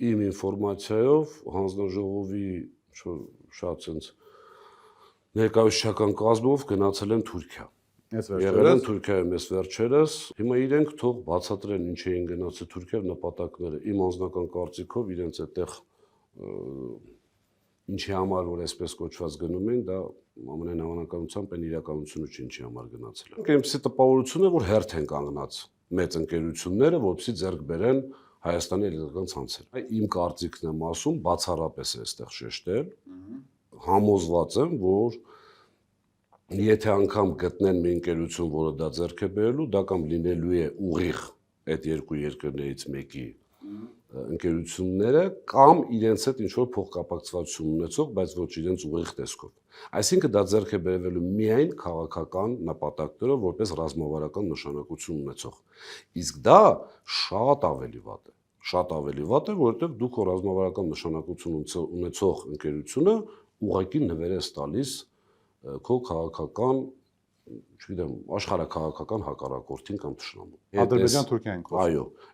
իմ ինֆորմացիայով հանձնաժողովի շատ ցենց ներկայացուցչական կազմով գնացել են Թուրքիա։ Եղել են Թուրքիայում ես վերջերս, հիմա իրենք թող բացատրեն ինչ էին գնացել Թուրքիա նպատակները։ Իմ անձնական կարծիքով իրենց այդտեղ ինչի համար որ այսպես կոչված գնում են, դա ամենայն հավանականությամբ այն իրականությունը չի ինչի համար գնացել են։ Այնպեսի տպավորություն է, որ հերթ են կանգնած մեծ ընկերությունները, որպեսզի ձեռք բերեն Հայաստանի էլեկտրական ցանցերը։ Իմ կարծիքն եմ ասում, բացառապես է այստեղ շեշտել, համոզված եմ, որ եթե անգամ գտնեն մի ընկերություն, որը դա ձեռք է բերելու, դա կամ լինելու է ուղիղ այդ երկու երկրներից մեկի ընկերությունները կամ իրենց հետ ինչ-որ փոխկապակցվածություն ունեցող, բայց ոչ իրենց ուղիղ տեսքով։ Այսինքն դա ձեռք է բերվելու միայն քաղաքական նպատակներով, որպես ռազմավարական նշանակություն ունեցող։ Իսկ դա շատ ավելի վատ է։ Շատ ավելի վատ է, որովհետև դու քո ռազմավարական նշանակություն ունեցող ընկերությունը ուղղակի նվեր ես տալիս քո քաղաքական, չգիտեմ, աշխարհաքաղաքական հակառակորդին կամ թշնամուն։ Ադրբեջան-Թուրքիային։ Այո,